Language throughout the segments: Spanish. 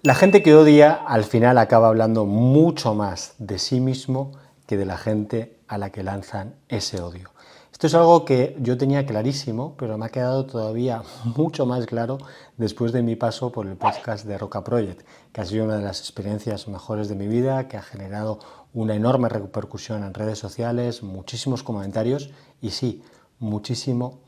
La gente que odia al final acaba hablando mucho más de sí mismo que de la gente a la que lanzan ese odio. Esto es algo que yo tenía clarísimo, pero me ha quedado todavía mucho más claro después de mi paso por el podcast de Roca Project, que ha sido una de las experiencias mejores de mi vida, que ha generado una enorme repercusión en redes sociales, muchísimos comentarios y sí, muchísimo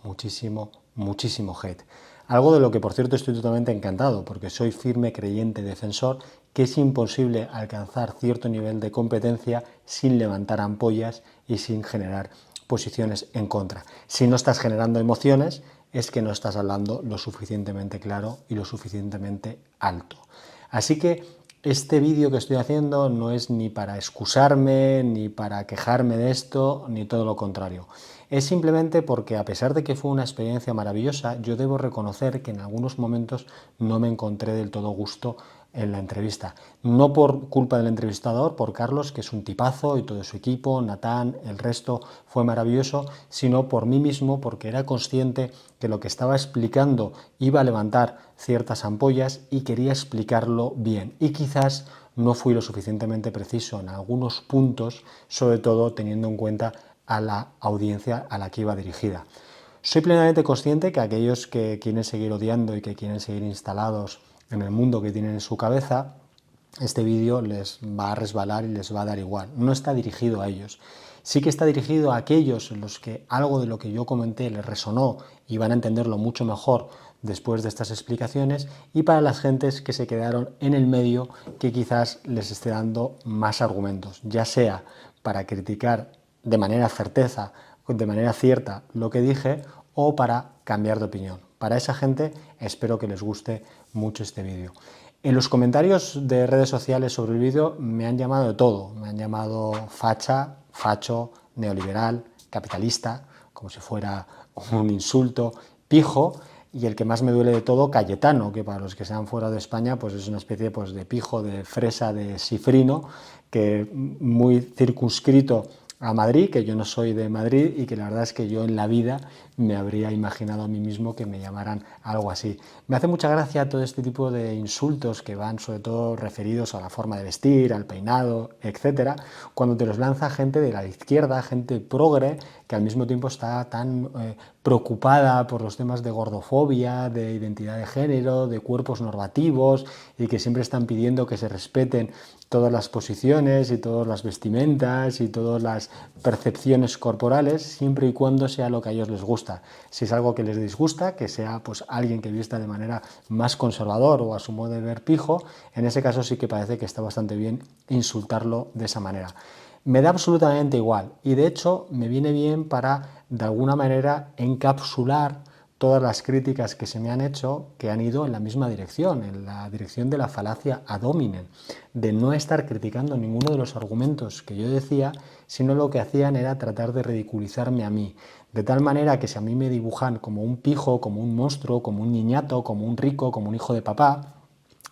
hate. Algo de lo que, por cierto, estoy totalmente encantado, porque soy firme creyente defensor que es imposible alcanzar cierto nivel de competencia sin levantar ampollas y sin generar posiciones en contra. Si no estás generando emociones, es que no estás hablando lo suficientemente claro y lo suficientemente alto. Así que este vídeo que estoy haciendo no es ni para excusarme, ni para quejarme de esto, ni todo lo contrario. Es simplemente porque, a pesar de que fue una experiencia maravillosa, yo debo reconocer que en algunos momentos no me encontré del todo gusto en la entrevista. No por culpa del entrevistador, por Carlos, que es un tipazo, y todo su equipo, Natán, el resto, fue maravilloso, sino por mí mismo, porque era consciente que lo que estaba explicando iba a levantar ciertas ampollas y quería explicarlo bien. Y quizás no fui lo suficientemente preciso en algunos puntos, sobre todo teniendo en cuenta a la audiencia a la que iba dirigida. Soy plenamente consciente que aquellos que quieren seguir odiando y que quieren seguir instalados en el mundo que tienen en su cabeza, este vídeo les va a resbalar y les va a dar igual. No está dirigido a ellos. Sí que está dirigido a aquellos en los que algo de lo que yo comenté les resonó y van a entenderlo mucho mejor después de estas explicaciones, y para las gentes que se quedaron en el medio, que quizás les esté dando más argumentos, ya sea para criticar de manera cierta lo que dije, o para cambiar de opinión. Para esa gente espero que les guste mucho este vídeo. En los comentarios de redes sociales sobre el vídeo me han llamado de todo. Me han llamado facha, facho, neoliberal, capitalista, como si fuera un insulto, pijo, y el que más me duele de todo, Cayetano, que para los que sean fuera de España pues es una especie pues, de pijo, de fresa, de cifrino, que muy circunscrito a Madrid, que yo no soy de Madrid y que la verdad es que yo en la vida me habría imaginado a mí mismo que me llamaran algo así. Me hace mucha gracia todo este tipo de insultos que van sobre todo referidos a la forma de vestir, al peinado, etcétera, cuando te los lanza gente de la izquierda, gente progre, que al mismo tiempo está tan preocupada por los temas de gordofobia, de identidad de género, de cuerpos normativos, y que siempre están pidiendo que se respeten todas las posiciones y todas las vestimentas y todas las percepciones corporales, siempre y cuando sea lo que a ellos les gusta. Si es algo que les disgusta, que sea pues alguien que vista de manera más conservador o a su modo de ver pijo, en ese caso sí que parece que está bastante bien insultarlo de esa manera. Me da absolutamente igual, y de hecho me viene bien para de alguna manera encapsular todas las críticas que se me han hecho, que han ido en la misma dirección, en la dirección de la falacia ad hominem, de no estar criticando ninguno de los argumentos que yo decía, sino lo que hacían era tratar de ridiculizarme a mí, de tal manera que si a mí me dibujan como un pijo, como un monstruo, como un niñato, como un rico, como un hijo de papá,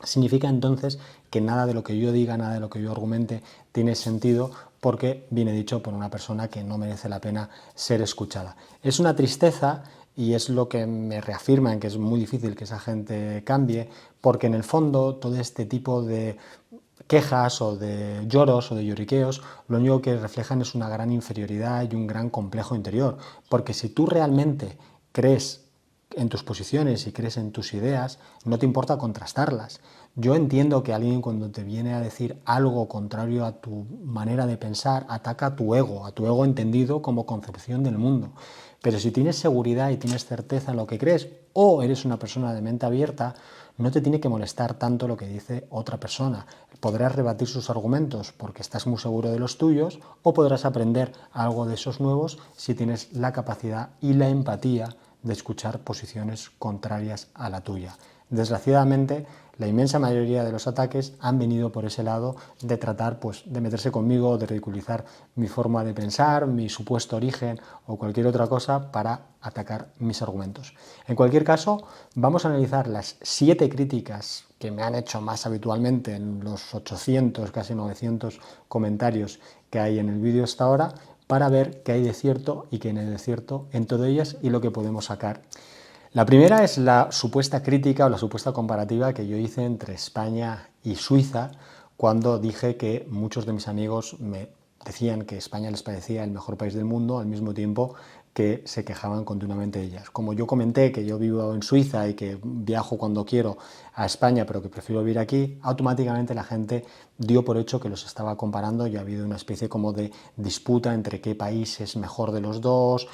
significa entonces que nada de lo que yo diga, nada de lo que yo argumente tiene sentido, porque viene dicho por una persona que no merece la pena ser escuchada. Es una tristeza, y es lo que me reafirma en que es muy difícil que esa gente cambie, porque en el fondo todo este tipo de quejas o de lloros o de lloriqueos lo único que reflejan es una gran inferioridad y un gran complejo interior, porque si tú realmente crees en tus posiciones y crees en tus ideas, no te importa contrastarlas. Yo entiendo que alguien, cuando te viene a decir algo contrario a tu manera de pensar, ataca a tu ego entendido como concepción del mundo. Pero si tienes seguridad y tienes certeza en lo que crees, o eres una persona de mente abierta, no te tiene que molestar tanto lo que dice otra persona. Podrás rebatir sus argumentos porque estás muy seguro de los tuyos, o podrás aprender algo de esos nuevos si tienes la capacidad y la empatía de escuchar posiciones contrarias a la tuya. Desgraciadamente, la inmensa mayoría de los ataques han venido por ese lado de tratar pues, de meterse conmigo, de ridiculizar mi forma de pensar, mi supuesto origen o cualquier otra cosa para atacar mis argumentos. En cualquier caso, vamos a analizar las 7 críticas que me han hecho más habitualmente en los 800, casi 900 comentarios que hay en el vídeo hasta ahora, para ver qué hay de cierto y qué no hay de cierto en todas ellas y lo que podemos sacar. La primera es la supuesta crítica o la supuesta comparativa que yo hice entre España y Suiza cuando dije que muchos de mis amigos me decían que España les parecía el mejor país del mundo, al mismo tiempo que se quejaban continuamente de ellas. Como yo comenté que yo vivo en Suiza y que viajo cuando quiero a España, pero que prefiero vivir aquí, automáticamente la gente dio por hecho que los estaba comparando y ha habido una especie como de disputa entre qué país es mejor de los dos,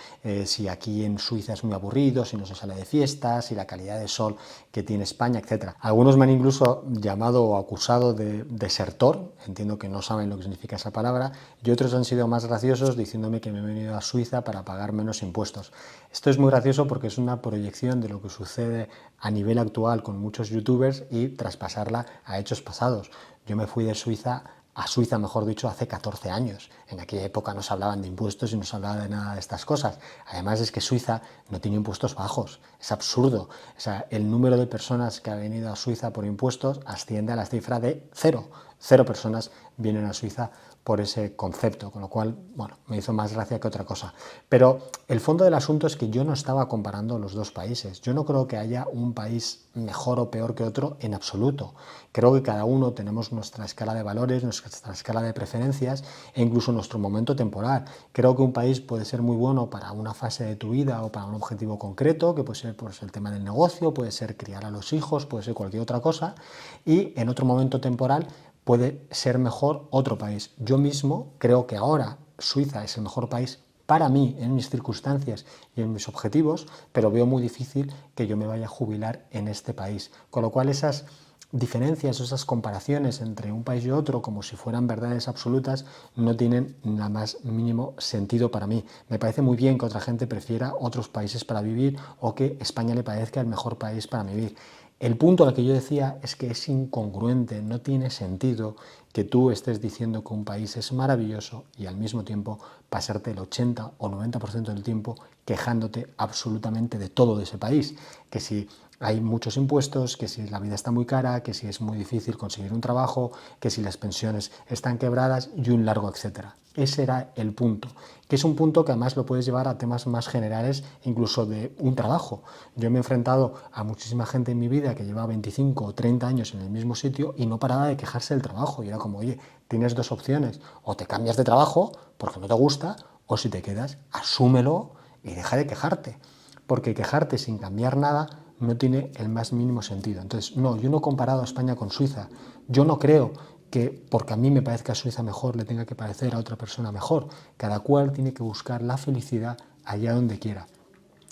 si aquí en Suiza es muy aburrido, si no se sale de fiestas, si la calidad de sol que tiene España, etc. Algunos me han incluso llamado o acusado de desertor, entiendo que no saben lo que significa esa palabra, y otros han sido más graciosos diciéndome que me he venido a Suiza para pagar menos impuestos. Esto es muy gracioso porque es una proyección de lo que sucede a nivel actual con muchos youtubers y traspasarla a hechos pasados. Yo me fui de Suiza a Suiza, mejor dicho, hace 14 años. En aquella época no se hablaban de impuestos y no se hablaba de nada de estas cosas. Además es que Suiza no tiene impuestos bajos. Es absurdo. O sea, el número de personas que ha venido a Suiza por impuestos asciende a la cifra de cero. Cero personas vienen a Suiza por ese concepto, con lo cual, bueno, me hizo más gracia que otra cosa. Pero el fondo del asunto es que yo no estaba comparando los dos países. Yo no creo que haya un país mejor o peor que otro en absoluto. Creo que cada uno tenemos nuestra escala de valores, nuestra escala de preferencias e incluso nuestro momento temporal. Creo que un país puede ser muy bueno para una fase de tu vida o para un objetivo concreto, que puede ser pues, el tema del negocio, puede ser criar a los hijos, puede ser cualquier otra cosa, y en otro momento temporal puede ser mejor otro país. Yo mismo creo que ahora Suiza es el mejor país para mí, en mis circunstancias y en mis objetivos, pero veo muy difícil que yo me vaya a jubilar en este país. Con lo cual esas diferencias o esas comparaciones entre un país y otro, como si fueran verdades absolutas, no tienen nada más mínimo sentido para mí. Me parece muy bien que otra gente prefiera otros países para vivir o que España le parezca el mejor país para vivir. El punto al que yo decía es que es incongruente, no tiene sentido que tú estés diciendo que un país es maravilloso y al mismo tiempo pasarte el 80 o 90% del tiempo quejándote absolutamente de todo de ese país. Que si hay muchos impuestos, que si la vida está muy cara, que si es muy difícil conseguir un trabajo, que si las pensiones están quebradas y un largo etcétera. Ese era el punto, que es un punto que además lo puedes llevar a temas más generales, incluso de un trabajo. Yo me he enfrentado a muchísima gente en mi vida que lleva 25 o 30 años en el mismo sitio y no paraba de quejarse del trabajo. Y era como, oye, tienes dos opciones, o te cambias de trabajo porque no te gusta, o si te quedas, asúmelo y deja de quejarte. Porque quejarte sin cambiar nada no tiene el más mínimo sentido. Entonces, no, yo no he comparado a España con Suiza. Yo no creo que porque a mí me parezca Suiza mejor le tenga que parecer a otra persona mejor. Cada cual tiene que buscar la felicidad allá donde quiera.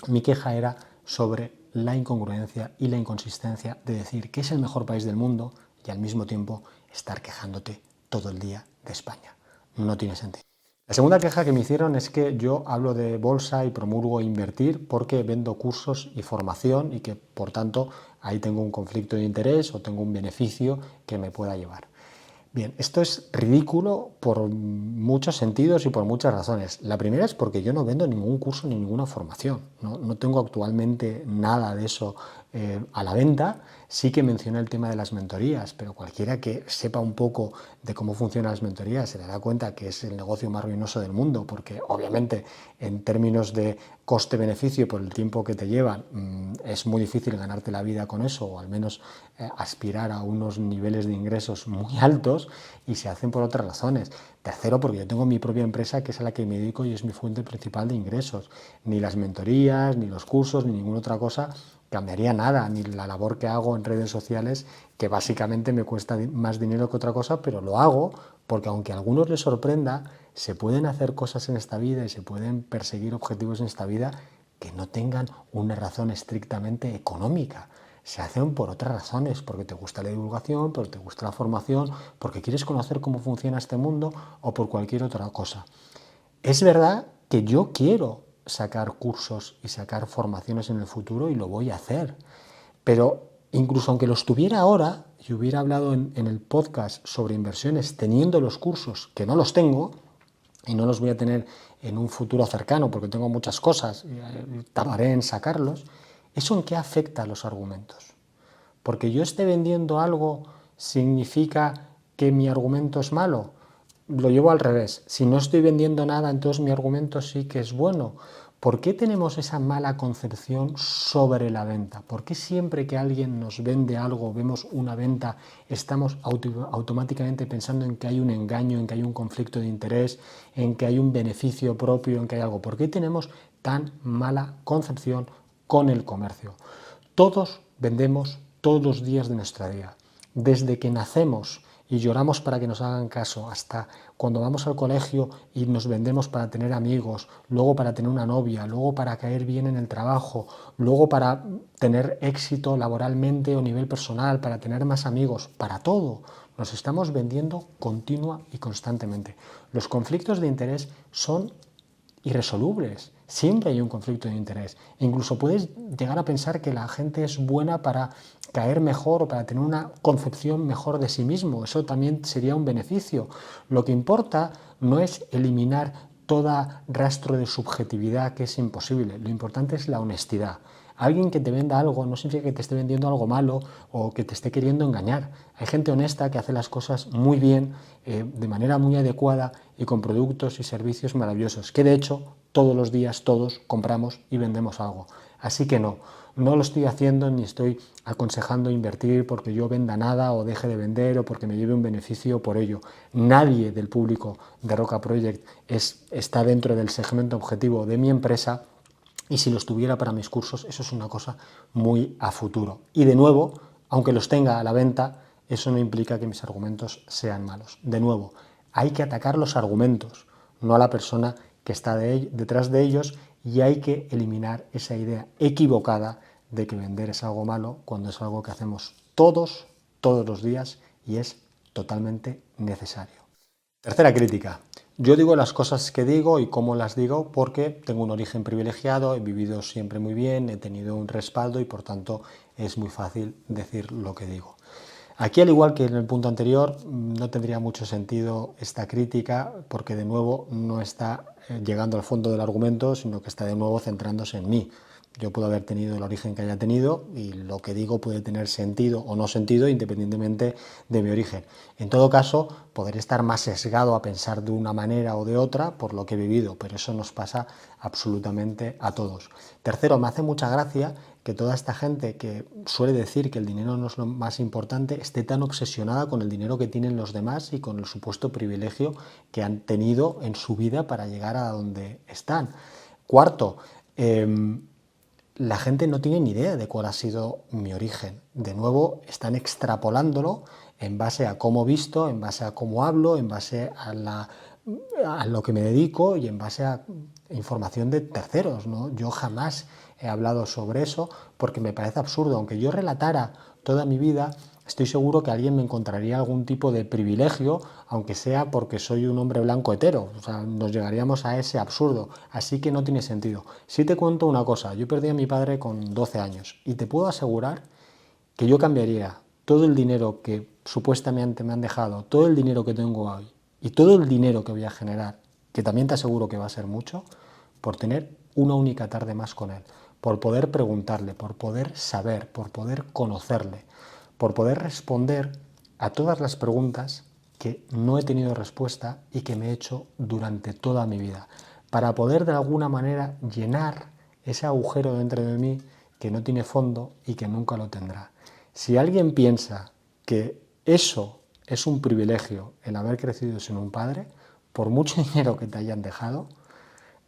Mi queja era sobre la incongruencia y la inconsistencia de decir que es el mejor país del mundo y al mismo tiempo estar quejándote todo el día de España. No tiene sentido. La segunda queja que me hicieron es que yo hablo de bolsa y promulgo invertir porque vendo cursos y formación y que por tanto ahí tengo un conflicto de interés o tengo un beneficio que me pueda llevar. Bien, esto es ridículo por muchos sentidos y por muchas razones. La primera es porque yo no vendo ningún curso ni ninguna formación. No tengo actualmente nada de eso a la venta. Sí que mencioné el tema de las mentorías, pero cualquiera que sepa un poco de cómo funcionan las mentorías se dará cuenta que es el negocio más ruinoso del mundo, porque obviamente en términos de coste-beneficio por el tiempo que te llevan es muy difícil ganarte la vida con eso, o al menos aspirar a unos niveles de ingresos muy altos, y se hacen por otras razones. Tercero, porque yo tengo mi propia empresa que es a la que me dedico y es mi fuente principal de ingresos. Ni las mentorías, ni los cursos, ni ninguna otra cosa cambiaría nada, ni la labor que hago en redes sociales, que básicamente me cuesta más dinero que otra cosa, pero lo hago porque aunque a algunos les sorprenda, se pueden hacer cosas en esta vida y se pueden perseguir objetivos en esta vida que no tengan una razón estrictamente económica. Se hacen por otras razones, porque te gusta la divulgación, porque te gusta la formación, porque quieres conocer cómo funciona este mundo o por cualquier otra cosa. Es verdad que yo quiero sacar cursos y sacar formaciones en el futuro y lo voy a hacer, pero incluso aunque los tuviera ahora y hubiera hablado en el podcast sobre inversiones teniendo los cursos, que no los tengo y no los voy a tener en un futuro cercano porque tengo muchas cosas y tardaré en sacarlos, ¿eso en qué afecta a los argumentos? Porque yo esté vendiendo algo significa que mi argumento es malo. Lo llevo al revés. Si no estoy vendiendo nada, entonces mi argumento sí que es bueno. ¿Por qué tenemos esa mala concepción sobre la venta? ¿Por qué siempre que alguien nos vende algo, vemos una venta, estamos automáticamente pensando en que hay un engaño, en que hay un conflicto de interés, en que hay un beneficio propio, en que hay algo? ¿Por qué tenemos tan mala concepción con el comercio? Todos vendemos todos los días de nuestra vida. Desde que nacemos y lloramos para que nos hagan caso, hasta cuando vamos al colegio y nos vendemos para tener amigos, luego para tener una novia, luego para caer bien en el trabajo, luego para tener éxito laboralmente o a nivel personal, para tener más amigos, para todo. Nos estamos vendiendo continua y constantemente. Los conflictos de interés son irresolubles. Siempre hay un conflicto de interés. E incluso puedes llegar a pensar que la gente es buena para caer mejor o para tener una concepción mejor de sí mismo. Eso también sería un beneficio. Lo que importa no es eliminar todo rastro de subjetividad, que es imposible. Lo importante es la honestidad. Alguien que te venda algo no significa que te esté vendiendo algo malo o que te esté queriendo engañar. Hay gente honesta que hace las cosas muy bien, de manera muy adecuada y con productos y servicios maravillosos, que de hecho todos los días todos compramos y vendemos algo. Así que no lo estoy haciendo ni estoy aconsejando invertir porque yo venda nada o deje de vender o porque me lleve un beneficio por ello. Nadie del público de Roca Project está dentro del segmento objetivo de mi empresa. Y si los tuviera para mis cursos, eso es una cosa muy a futuro. Y de nuevo, aunque los tenga a la venta, eso no implica que mis argumentos sean malos. De nuevo, hay que atacar los argumentos, no a la persona que está detrás de ellos, y hay que eliminar esa idea equivocada de que vender es algo malo cuando es algo que hacemos todos los días y es totalmente necesario. Tercera crítica. Yo digo las cosas que digo y cómo las digo porque tengo un origen privilegiado, he vivido siempre muy bien, he tenido un respaldo y por tanto es muy fácil decir lo que digo. Aquí, al igual que en el punto anterior, no tendría mucho sentido esta crítica porque de nuevo no está llegando al fondo del argumento, sino que está de nuevo centrándose en mí. Yo puedo haber tenido el origen que haya tenido y lo que digo puede tener sentido o no sentido independientemente de mi origen. En todo caso, podré estar más sesgado a pensar de una manera o de otra por lo que he vivido, pero eso nos pasa absolutamente a todos. Tercero, me hace mucha gracia que toda esta gente que suele decir que el dinero no es lo más importante esté tan obsesionada con el dinero que tienen los demás y con el supuesto privilegio que han tenido en su vida para llegar a donde están. Cuarto, la gente no tiene ni idea de cuál ha sido mi origen. De nuevo, están extrapolándolo en base a cómo visto, en base a cómo hablo, en base a lo que me dedico y en base a información de terceros, ¿no? Yo jamás he hablado sobre eso porque me parece absurdo. Aunque yo relatara toda mi vida, estoy seguro que alguien me encontraría algún tipo de privilegio, aunque sea porque soy un hombre blanco hetero. O sea, nos llegaríamos a ese absurdo. Así que no tiene sentido. Si te cuento una cosa, yo perdí a mi padre con 12 años y te puedo asegurar que yo cambiaría todo el dinero que supuestamente me han dejado, todo el dinero que tengo hoy y todo el dinero que voy a generar, que también te aseguro que va a ser mucho, por tener una única tarde más con él, por poder preguntarle, por poder saber, por poder conocerle, por poder responder a todas las preguntas que no he tenido respuesta y que me he hecho durante toda mi vida, para poder de alguna manera llenar ese agujero dentro de mí que no tiene fondo y que nunca lo tendrá. Si alguien piensa que eso es un privilegio, el haber crecido sin un padre, por mucho dinero que te hayan dejado,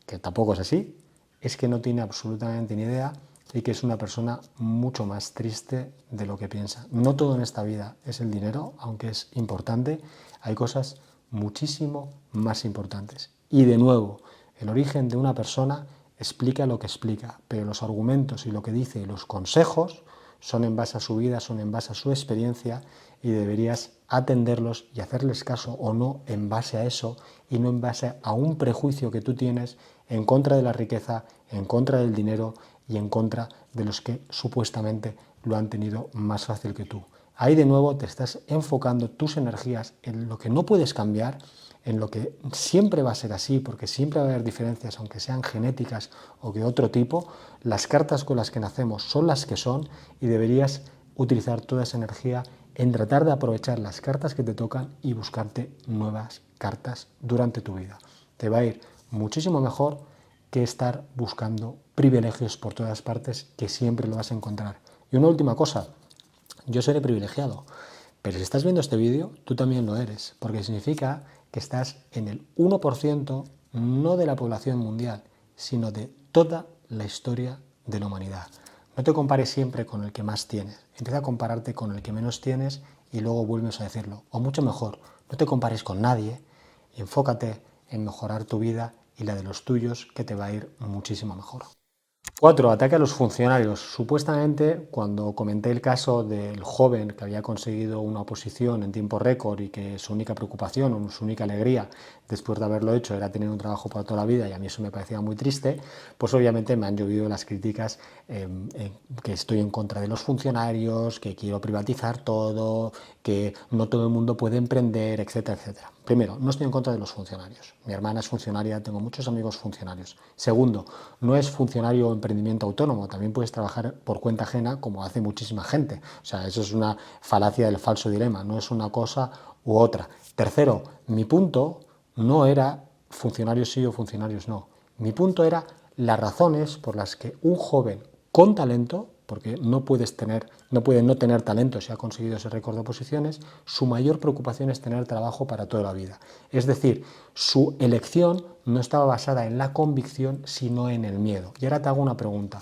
que tampoco es así, es que no tiene absolutamente ni idea y que es una persona mucho más triste de lo que piensa. No todo en esta vida es el dinero, aunque es importante, hay cosas muchísimo más importantes. Y de nuevo, el origen de una persona explica lo que explica, pero los argumentos y lo que dice y los consejos son en base a su vida, son en base a su experiencia y deberías atenderlos y hacerles caso o no en base a eso y no en base a un prejuicio que tú tienes en contra de la riqueza, en contra del dinero y en contra de los que supuestamente lo han tenido más fácil que tú. Ahí de nuevo te estás enfocando tus energías en lo que no puedes cambiar, en lo que siempre va a ser así, porque siempre va a haber diferencias, aunque sean genéticas o de otro tipo. Las cartas con las que nacemos son las que son y deberías utilizar toda esa energía en tratar de aprovechar las cartas que te tocan y buscarte nuevas cartas durante tu vida. Te va a ir muchísimo mejor que estar buscando privilegios por todas partes, que siempre lo vas a encontrar. Y una última cosa, yo seré privilegiado, pero si estás viendo este vídeo, tú también lo eres, porque significa que estás en el 1% no de la población mundial, sino de toda la historia de la humanidad. No te compares siempre con el que más tienes, empieza a compararte con el que menos tienes y luego vuelves a decirlo. O mucho mejor, no te compares con nadie, enfócate en mejorar tu vida y la de los tuyos, que te va a ir muchísimo mejor. 4. Ataque a los funcionarios. Supuestamente, cuando comenté el caso del joven que había conseguido una oposición en tiempo récord y que su única preocupación o su única alegría después de haberlo hecho era tener un trabajo para toda la vida, y a mí eso me parecía muy triste, pues obviamente me han llovido las críticas que estoy en contra de los funcionarios, que quiero privatizar todo, que no todo el mundo puede emprender, etcétera, etcétera. Primero, no estoy en contra de los funcionarios. Mi hermana es funcionaria, tengo muchos amigos funcionarios. Segundo, no es funcionario o emprendimiento autónomo, también puedes trabajar por cuenta ajena como hace muchísima gente. O sea, eso es una falacia del falso dilema, no es una cosa u otra. Tercero, mi punto no era funcionarios sí o funcionarios no. Mi punto era las razones por las que un joven con talento, porque no puede no tener talento si ha conseguido ese récord de oposiciones, su mayor preocupación es tener trabajo para toda la vida. Es decir, su elección no estaba basada en la convicción, sino en el miedo. Y ahora te hago una pregunta.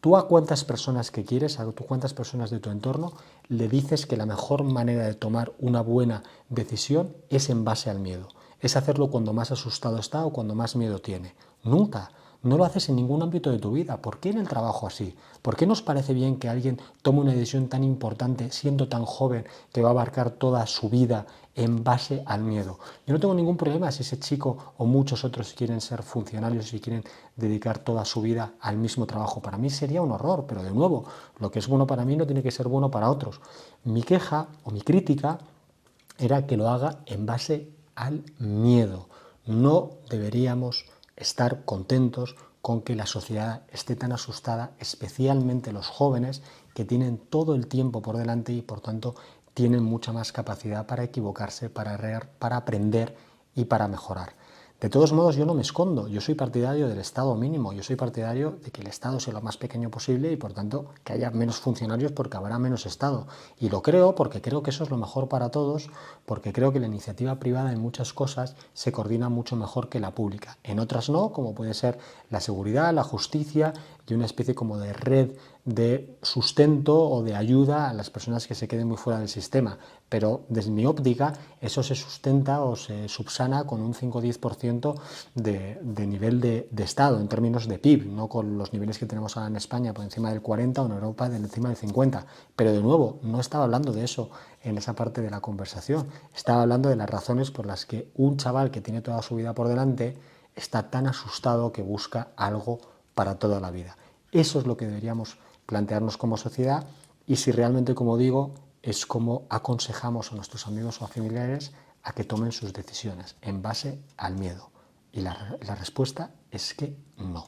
¿Tú a cuántas personas que quieres, a cuántas personas de tu entorno, le dices que la mejor manera de tomar una buena decisión es en base al miedo? Es hacerlo cuando más asustado está o cuando más miedo tiene. Nunca. No lo haces en ningún ámbito de tu vida. ¿Por qué en el trabajo así? ¿Por qué nos parece bien que alguien tome una decisión tan importante siendo tan joven que va a abarcar toda su vida en base al miedo? Yo no tengo ningún problema si ese chico o muchos otros quieren ser funcionarios y quieren dedicar toda su vida al mismo trabajo. Para mí sería un horror, pero de nuevo, lo que es bueno para mí no tiene que ser bueno para otros. Mi queja o mi crítica era que lo haga en base al miedo. No deberíamos estar contentos con que la sociedad esté tan asustada, especialmente los jóvenes, que tienen todo el tiempo por delante y por tanto tienen mucha más capacidad para equivocarse, para errar, para aprender y para mejorar. De todos modos, yo no me escondo, yo soy partidario del Estado mínimo, yo soy partidario de que el Estado sea lo más pequeño posible y por tanto que haya menos funcionarios porque habrá menos Estado. Y lo creo porque creo que eso es lo mejor para todos, porque creo que la iniciativa privada en muchas cosas se coordina mucho mejor que la pública. En otras no, como puede ser la seguridad, la justicia y una especie como de red de sustento o de ayuda a las personas que se queden muy fuera del sistema. Pero desde mi óptica eso se sustenta o se subsana con un 5 o 10% de nivel de Estado en términos de PIB, no con los niveles que tenemos ahora en España por encima del 40 o en Europa por encima del 50. Pero de nuevo, no estaba hablando de eso en esa parte de la conversación. Estaba hablando de las razones por las que un chaval que tiene toda su vida por delante está tan asustado que busca algo para toda la vida. Eso es lo que deberíamos plantearnos como sociedad y si realmente, como digo, es como aconsejamos a nuestros amigos o familiares a que tomen sus decisiones en base al miedo. Y la respuesta es que no.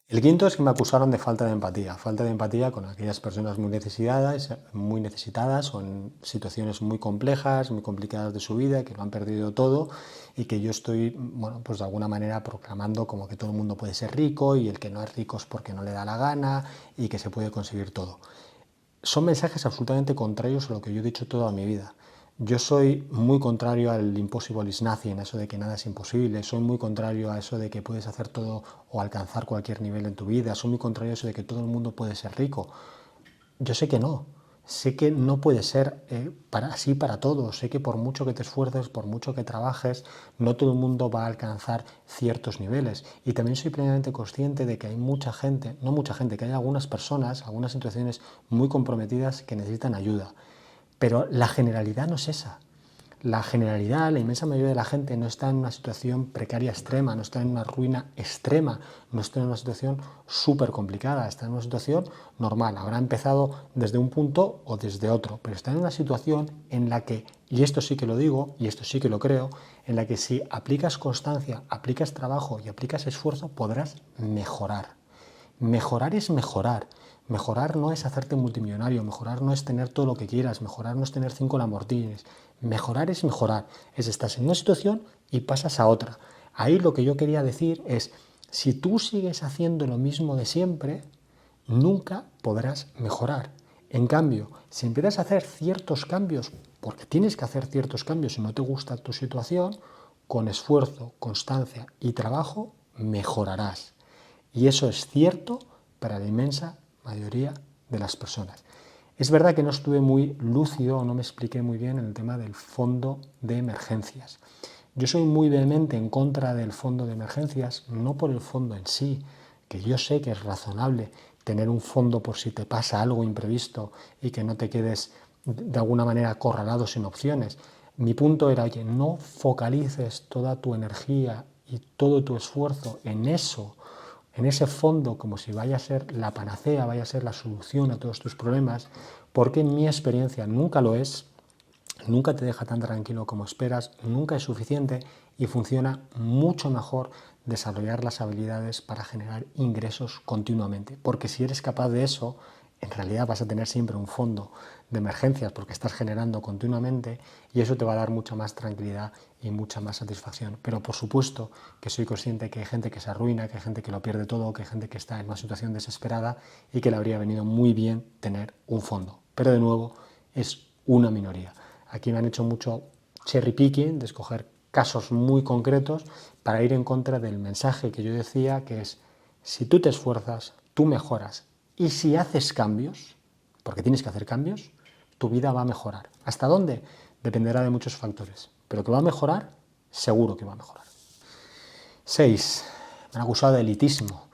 El quinto es que me acusaron de falta de empatía con aquellas personas muy necesitadas o en situaciones muy complejas, muy complicadas de su vida, que lo han perdido todo y que yo estoy, bueno, pues de alguna manera proclamando como que todo el mundo puede ser rico y el que no es rico es porque no le da la gana y que se puede conseguir todo. Son mensajes absolutamente contrarios a lo que yo he dicho toda mi vida. Yo soy muy contrario al impossible is nothing, eso de que nada es imposible. Soy muy contrario a eso de que puedes hacer todo o alcanzar cualquier nivel en tu vida. Soy muy contrario a eso de que todo el mundo puede ser rico. Yo sé que no. Sé que no puede ser así para todos. Sé que por mucho que te esfuerces, por mucho que trabajes, no todo el mundo va a alcanzar ciertos niveles. Y también soy plenamente consciente de que hay mucha gente, no mucha gente, que hay algunas personas, algunas situaciones muy comprometidas que necesitan ayuda. Pero la generalidad no es esa. La generalidad, la inmensa mayoría de la gente no está en una situación precaria extrema, no está en una ruina extrema, no está en una situación súper complicada, está en una situación normal. Habrá empezado desde un punto o desde otro, pero está en una situación en la que, y esto sí que lo digo, y esto sí que lo creo, en la que si aplicas constancia, aplicas trabajo y aplicas esfuerzo, podrás mejorar. Mejorar es mejorar. Mejorar no es hacerte multimillonario, mejorar no es tener todo lo que quieras, mejorar no es tener 5 Lamborghinis. Mejorar es mejorar, es estás en una situación y pasas a otra. Ahí lo que yo quería decir es, Si tú sigues haciendo lo mismo de siempre, nunca podrás mejorar. En cambio, si empiezas a hacer ciertos cambios, porque tienes que hacer ciertos cambios si no te gusta tu situación, con esfuerzo, constancia y trabajo, mejorarás. Y eso es cierto para la inmensa mayoría de las personas. Es verdad que no estuve muy lúcido o no me expliqué muy bien en el tema del fondo de emergencias. Yo soy muy vehemente en contra del fondo de emergencias, no por el fondo en sí, que yo sé que es razonable tener un fondo por si te pasa algo imprevisto y que no te quedes de alguna manera acorralado sin opciones. Mi punto era, oye, no focalices toda tu energía y todo tu esfuerzo en eso, en ese fondo, como si vaya a ser la panacea, vaya a ser la solución a todos tus problemas, porque en mi experiencia nunca lo es, nunca te deja tan tranquilo como esperas, nunca es suficiente y funciona mucho mejor desarrollar las habilidades para generar ingresos continuamente. Porque si eres capaz de eso, en realidad vas a tener siempre un fondo de emergencias porque estás generando continuamente y eso te va a dar mucha más tranquilidad y mucha más satisfacción. Pero por supuesto que soy consciente que hay gente que se arruina, que hay gente que lo pierde todo, que hay gente que está en una situación desesperada y que le habría venido muy bien tener un fondo. Pero de nuevo, es una minoría. Aquí me han hecho mucho cherry picking, de escoger casos muy concretos para ir en contra del mensaje que yo decía, que es, si tú te esfuerzas, tú mejoras. Y si haces cambios, porque tienes que hacer cambios, tu vida va a mejorar. ¿Hasta dónde? Dependerá de muchos factores. Pero que va a mejorar, seguro que va a mejorar. 6. Me han acusado de elitismo,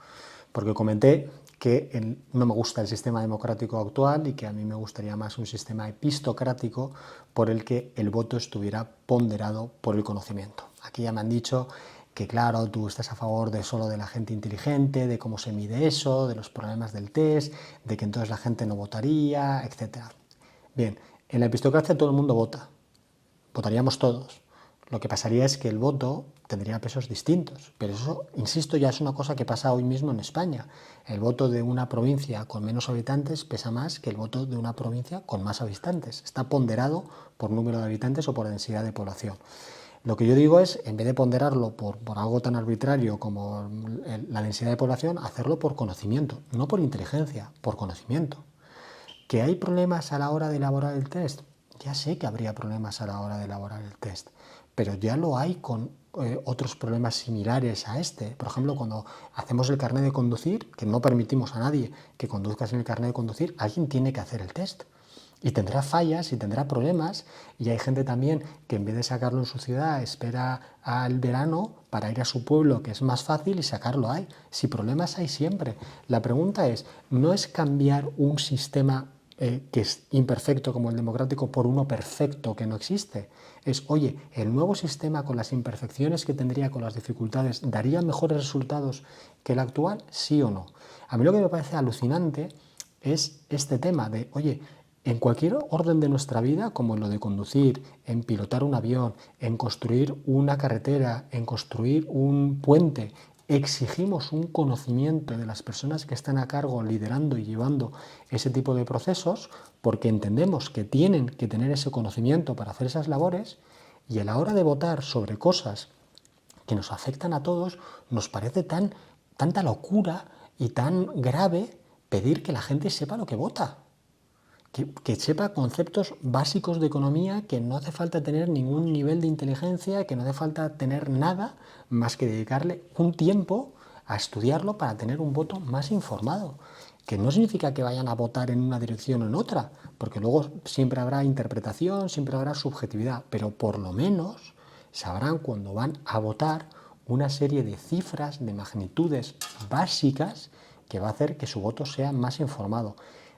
porque comenté que no me gusta el sistema democrático actual y que a mí me gustaría más un sistema epistocrático por el que el voto estuviera ponderado por el conocimiento. Aquí ya me han dicho que claro, tú estás a favor de solo de la gente inteligente, de cómo se mide eso, de los problemas del test, de que entonces la gente no votaría, etc. Bien, en la epistocracia todo el mundo vota, votaríamos todos. Lo que pasaría es que el voto tendría pesos distintos, pero eso, insisto, ya es una cosa que pasa hoy mismo en España. El voto de una provincia con menos habitantes pesa más que el voto de una provincia con más habitantes. Está ponderado por número de habitantes o por densidad de población. Lo que yo digo es, en vez de ponderarlo por algo tan arbitrario como la densidad de población, hacerlo por conocimiento, no por inteligencia, por conocimiento. ¿Que hay problemas a la hora de elaborar el test? Ya sé que habría problemas a la hora de elaborar el test, pero ya lo hay con otros problemas similares a este. Por ejemplo, cuando hacemos el carnet de conducir, que no permitimos a nadie que conduzca sin el carnet de conducir, alguien tiene que hacer el test. Y tendrá fallas y tendrá problemas, y hay gente también que en vez de sacarlo en su ciudad espera al verano para ir a su pueblo, que es más fácil, y sacarlo ahí. Si problemas hay siempre. La pregunta es, no es cambiar un sistema que es imperfecto como el democrático por uno perfecto que no existe. Es, oye, el nuevo sistema con las imperfecciones que tendría, con las dificultades, ¿daría mejores resultados que el actual? ¿Sí o no? A mí lo que me parece alucinante es este tema de, oye, en cualquier orden de nuestra vida, como en lo de conducir, en pilotar un avión, en construir una carretera, en construir un puente, exigimos un conocimiento de las personas que están a cargo liderando y llevando ese tipo de procesos porque entendemos que tienen que tener ese conocimiento para hacer esas labores, y a la hora de votar sobre cosas que nos afectan a todos nos parece tanta locura y tan grave pedir que la gente sepa lo que vota. Que sepa conceptos básicos de economía, que no hace falta tener ningún nivel de inteligencia, que no hace falta tener nada más que dedicarle un tiempo a estudiarlo para tener un voto más informado. Que no significa que vayan a votar en una dirección o en otra, porque luego siempre habrá interpretación, siempre habrá subjetividad, pero por lo menos sabrán cuando van a votar una serie de cifras, de magnitudes básicas que va a hacer que su voto sea más informado.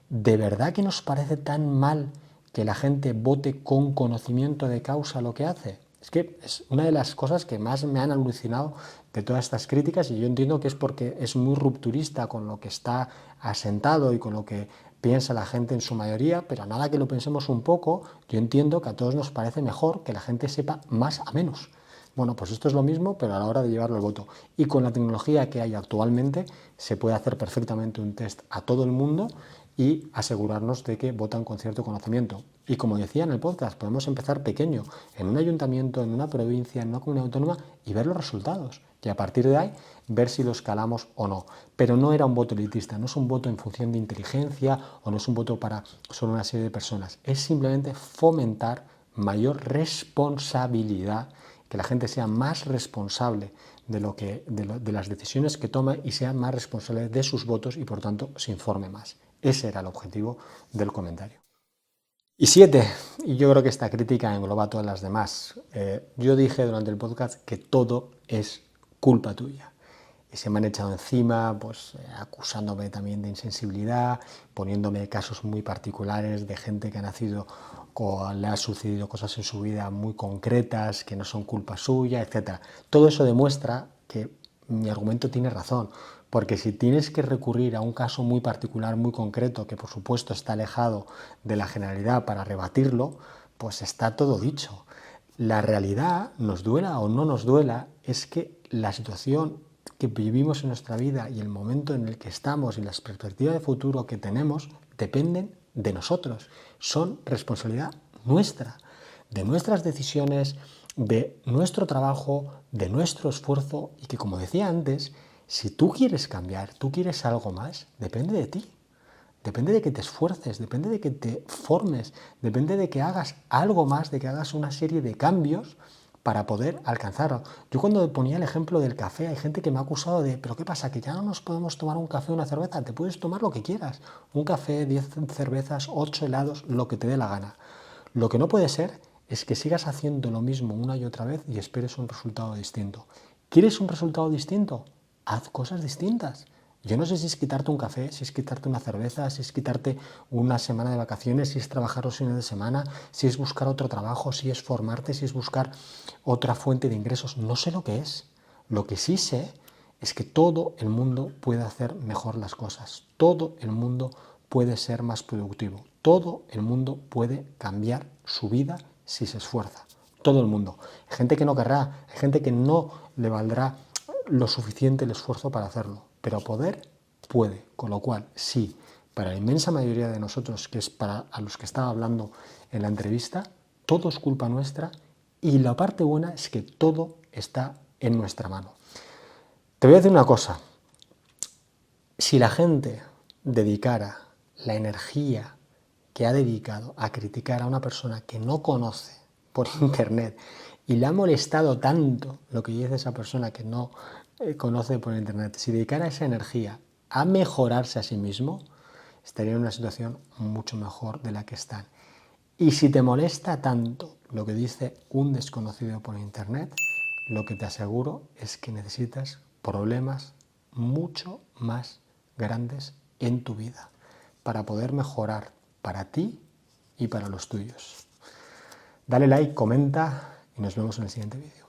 ¿De verdad que nos parece tan mal que la gente vote con conocimiento de causa lo que hace? Es que es una de las cosas que más me han alucinado de todas estas críticas, y yo entiendo que es porque es muy rupturista con lo que está asentado y con lo que piensa la gente en su mayoría, pero a nada que lo pensemos un poco, yo entiendo que a todos nos parece mejor que la gente sepa más a menos. Bueno, pues esto es lo mismo, pero a la hora de llevarlo al voto. Y con la tecnología que hay actualmente, se puede hacer perfectamente un test a todo el mundo y asegurarnos de que votan con cierto conocimiento. Y como decía en el podcast, podemos empezar pequeño, en un ayuntamiento, en una provincia, en una comunidad autónoma, y ver los resultados. y a partir de ahí ver si lo escalamos o no. Pero no era un voto elitista, no es un voto en función de inteligencia o no es un voto para solo una serie de personas, es simplemente fomentar mayor responsabilidad, que la gente sea más responsable de las decisiones que toma y sea más responsable de sus votos y por tanto se informe más. Ese era el objetivo del comentario. Y 7, y yo creo que esta crítica engloba a todas las demás. Yo dije durante el podcast que todo es culpa tuya. Y se me han echado encima, pues acusándome también de insensibilidad, poniéndome casos muy particulares de gente que ha nacido le ha sucedido cosas en su vida muy concretas, que no son culpa suya, etc. Todo eso demuestra que mi argumento tiene razón, porque si tienes que recurrir a un caso muy particular, muy concreto, que por supuesto está alejado de la generalidad para rebatirlo, pues está todo dicho. La realidad, nos duela o no nos duela, es que la situación que vivimos en nuestra vida y el momento en el que estamos y las perspectivas de futuro que tenemos dependen de nosotros, son responsabilidad nuestra, de nuestras decisiones, de nuestro trabajo, de nuestro esfuerzo y que, como decía antes, si tú quieres cambiar, tú quieres algo más, depende de ti. Depende de que te esfuerces, depende de que te formes, depende de que hagas algo más, de que hagas una serie de cambios para poder alcanzarlo. Yo cuando ponía el ejemplo del café, hay gente que me ha acusado de, pero ¿qué pasa? Que ya no nos podemos tomar un café o una cerveza, te puedes tomar lo que quieras. Un café, 10 cervezas, 8 helados, lo que te dé la gana. Lo que no puede ser es que sigas haciendo lo mismo una y otra vez y esperes un resultado distinto. ¿Quieres un resultado distinto? Haz cosas distintas. Yo no sé si es quitarte un café, si es quitarte una cerveza, si es quitarte una semana de vacaciones, si es trabajar los fines de semana, si es buscar otro trabajo, si es formarte, si es buscar otra fuente de ingresos. No sé lo que es. Lo que sí sé es que todo el mundo puede hacer mejor las cosas. Todo el mundo puede ser más productivo. Todo el mundo puede cambiar su vida si se esfuerza. Todo el mundo. Hay gente que no querrá, hay gente que no le valdrá lo suficiente el esfuerzo para hacerlo, pero poder puede, con lo cual sí, para la inmensa mayoría de nosotros, que es para a los que estaba hablando en la entrevista, todo es culpa nuestra y la parte buena es que todo está en nuestra mano. Te voy a decir una cosa, si la gente dedicara la energía que ha dedicado a criticar a una persona que no conoce por internet y le ha molestado tanto lo que dice esa persona que no conoce por internet, si dedicara esa energía a mejorarse a sí mismo, estaría en una situación mucho mejor de la que están. Y si te molesta tanto lo que dice un desconocido por internet, lo que te aseguro es que necesitas problemas mucho más grandes en tu vida para poder mejorar para ti y para los tuyos. Dale like, comenta y nos vemos en el siguiente vídeo.